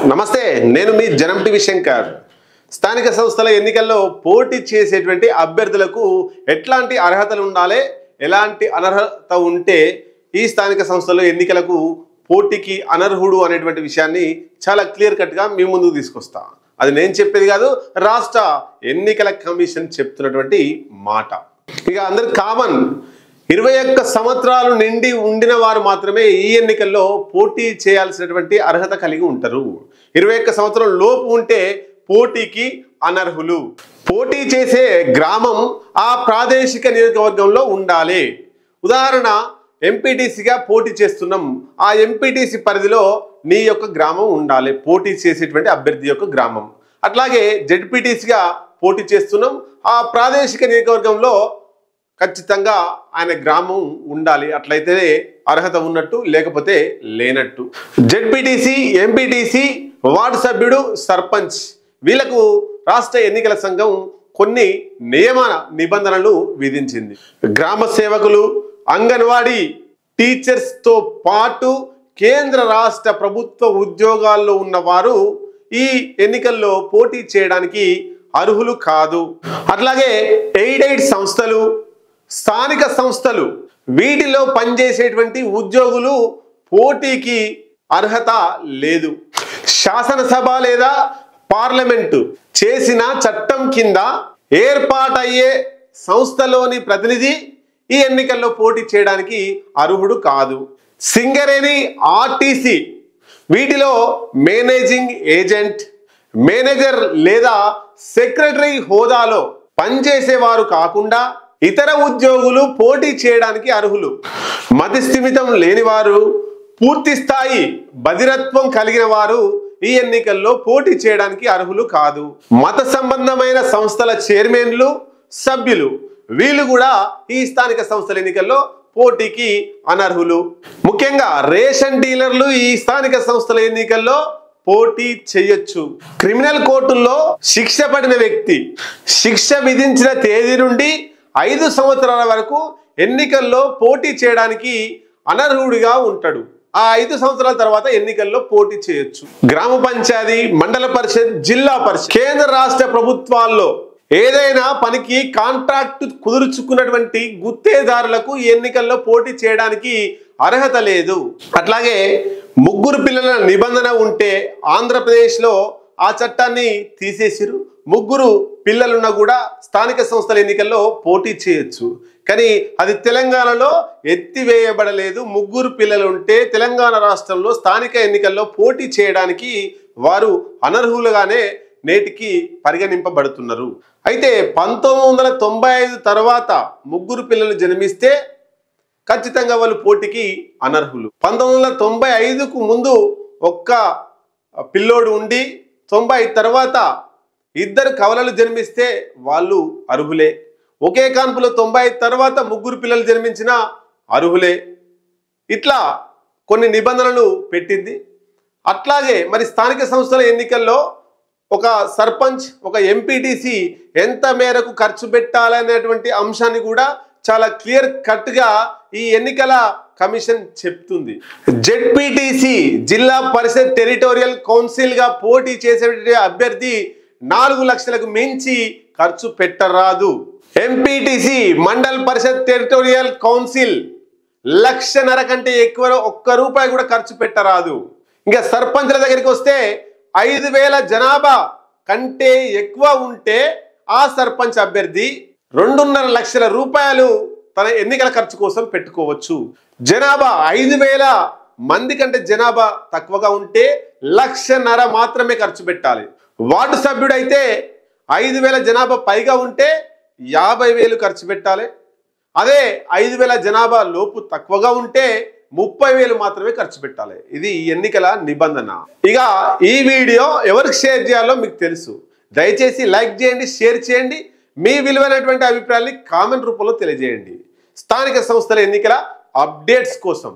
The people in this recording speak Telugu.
నమస్తే, నేను మీ జనం టీవీ శంకర్. స్థానిక సంస్థల ఎన్నికల్లో పోటీ చేసేటువంటి అభ్యర్థులకు ఎట్లాంటి అర్హతలు ఉండాలి, ఎలాంటి అనర్హత ఉంటే ఈ స్థానిక సంస్థల ఎన్నికలకు పోటీకి అనర్హుడు అనేటువంటి విషయాన్ని చాలా క్లియర్ కట్గా మీ ముందుకు తీసుకొస్తా. అది నేను చెప్పేది కాదు, రాష్ట్ర ఎన్నికల కమిషన్ చెప్తున్నటువంటి మాట. ఇక అందరికి కామన్, 21 సంవత్సరాలు నిండి ఉండిన వారు మాత్రమే ఈ ఎన్నికల్లో పోటీ చేయాల్సినటువంటి అర్హత కలిగి ఉంటారు. 21 సంవత్సరం లోపు ఉంటే పోటీకి అనర్హులు. పోటీ చేసే గ్రామం ఆ ప్రాదేశిక నియోజకవర్గంలో ఉండాలి. ఉదాహరణ, ఎంపీటీసీగా పోటీ చేస్తున్నాం, ఆ ఎంపీటీసీ పరిధిలో నీ యొక్క గ్రామం ఉండాలి, పోటీ చేసేటువంటి అభ్యర్థి యొక్క గ్రామం. అట్లాగే జెడ్పీటీసీగా పోటీ చేస్తున్నాం, ఆ ప్రాదేశిక నియోజకవర్గంలో ఖచ్చితంగా ఆయన గ్రామం ఉండాలి. అట్లయితేనే అర్హత ఉన్నట్టు, లేకపోతే లేనట్టు. జెడ్పీటీసీ, ఎంపీటీసీ, వార్డు సభ్యుడు, సర్పంచ్ వీళ్లకు రాష్ట్ర ఎన్నికల సంఘం కొన్ని నియమ నిబంధనలు విధించింది. గ్రామ సేవకులు, అంగన్వాడీ టీచర్స్తో పాటు కేంద్ర రాష్ట్ర ప్రభుత్వ ఉద్యోగాల్లో ఉన్నవారు ఈ ఎన్నికల్లో పోటీ చేయడానికి అర్హులు కాదు. అట్లాగే ఎయిడెడ్ సంస్థలు, స్థానిక సంస్థలు వీటిలో పనిచేసేటువంటి ఉద్యోగులు పోటీకి అర్హత లేదు. శాసనసభ లేదా పార్లమెంటు చేసిన చట్టం కింద ఏర్పాటయ్యే సంస్థలోని ప్రతినిధి ఈ ఎన్నికల్లో పోటీ చేయడానికి అర్హుడు కాదు. సింగరేణి, ఆర్టీసీ వీటిలో మేనేజింగ్ ఏజెంట్, మేనేజర్ లేదా సెక్రటరీ హోదాలో పనిచేసేవారు కాకుండా ఇతర ఉద్యోగులు పోటీ చేయడానికి అర్హులు. మతి స్థిమితం లేనివారు, పూర్తి స్థాయి బధిరత్వం కలిగిన వారు ఈ ఎన్నికల్లో పోటీ చేయడానికి అర్హులు కాదు. మత సంబంధమైన సంస్థల చైర్మన్లు, సభ్యులు వీళ్ళు కూడా ఈ స్థానిక సంస్థల ఎన్నికల్లో పోటీకి అనర్హులు. ముఖ్యంగా రేషన్ డీలర్లు ఈ స్థానిక సంస్థల ఎన్నికల్లో పోటీ చేయొచ్చు. క్రిమినల్ కోర్టుల్లో శిక్ష పడిన వ్యక్తి శిక్ష విధించిన తేదీ నుండి 5 సంవత్సరాల వరకు ఎన్నికల్లో పోటీ చేయడానికి అనర్హుడిగా ఉంటాడు. ఆ 5 సంవత్సరాల తర్వాత ఎన్నికల్లో పోటీ చేయొచ్చు. గ్రామ పంచాయతీ, మండల పరిషత్, జిల్లా పరిషత్, కేంద్ర రాష్ట్ర ప్రభుత్వాల్లో ఏదైనా పనికి కాంట్రాక్ట్ కుదుర్చుకున్నటువంటి గుత్తేదారులకు ఈ ఎన్నికల్లో పోటీ చేయడానికి అర్హత లేదు. అట్లాగే 3 పిల్లల నిబంధన ఉంటే ఆంధ్రప్రదేశ్లో ఆ చట్టాన్ని తీసేసిరు. 3 పిల్లలున్నా కూడా స్థానిక సంస్థల ఎన్నికల్లో పోటీ చేయొచ్చు. కానీ అది తెలంగాణలో ఎత్తివేయబడలేదు. 3 పిల్లలు ఉంటే తెలంగాణ రాష్ట్రంలో స్థానిక ఎన్నికల్లో పోటీ చేయడానికి వారు అనర్హులుగానే నేటికి పరిగణింపబడుతున్నారు. అయితే 1995 తర్వాత 3 పిల్లలు జన్మిస్తే ఖచ్చితంగా వాళ్ళు పోటీకి అనర్హులు. 1995కు ముందు ఒక్క పిల్లోడు ఉండి 90 తర్వాత 2 కవలలు జన్మిస్తే వాళ్ళు అర్హులే. ఒకే కాన్పులో 90 తర్వాత 3 పిల్లలు జన్మించిన అర్హులే. ఇట్లా కొన్ని నిబంధనలు పెట్టింది. అట్లాగే మరి స్థానిక సంస్థల ఎన్నికల్లో ఒక సర్పంచ్, ఒక ఎంపీటీసీ ఎంత మేరకు ఖర్చు పెట్టాలనేటువంటి అంశాన్ని కూడా చాలా క్లియర్ కట్గా ఈ ఎన్నికల కమిషన్ చెప్తుంది. జెడ్పీటీసీ జిల్లా పరిషత్ టెరిటోరియల్ కౌన్సిల్గా పోటీ చేసే అభ్యర్థి 4 లక్షలకు మించి ఖర్చు పెట్టరాదు. ఎంపీటీసీ మండల్ పరిషత్ టెరిటోరియల్ కౌన్సిల్ 1.5 లక్షల కంటే ఎక్కువ 1 రూపాయి కూడా ఖర్చు పెట్టరాదు. ఇంకా సర్పంచ్ల దగ్గరికి వస్తే 5,000 జనాభా కంటే ఎక్కువ ఉంటే ఆ సర్పంచ్ అభ్యర్థి 2.5 లక్షల రూపాయలు తన ఎన్నికల ఖర్చు కోసం పెట్టుకోవచ్చు. జనాభా 5,000 మంది కంటే జనాభా తక్కువగా ఉంటే 1.5 లక్షల మాత్రమే ఖర్చు పెట్టాలి. వార్డు సభ్యుడైతే 5,000 జనాభా పైగా ఉంటే 50,000 ఖర్చు పెట్టాలి. అదే 5,000 జనాభా లోపు తక్కువగా ఉంటే 30,000 మాత్రమే ఖర్చు పెట్టాలి. ఇది ఎన్నికల నిబంధన. ఇక ఈ వీడియో ఎవరికి షేర్ చేయాలో మీకు తెలుసు. దయచేసి లైక్ చేయండి, షేర్ చేయండి. మీ విలువైనటువంటి అభిప్రాయాన్ని కామెంట్ రూపంలో తెలియజేయండి. స్థానిక సంస్థల ఎన్నికల అప్డేట్స్ కోసం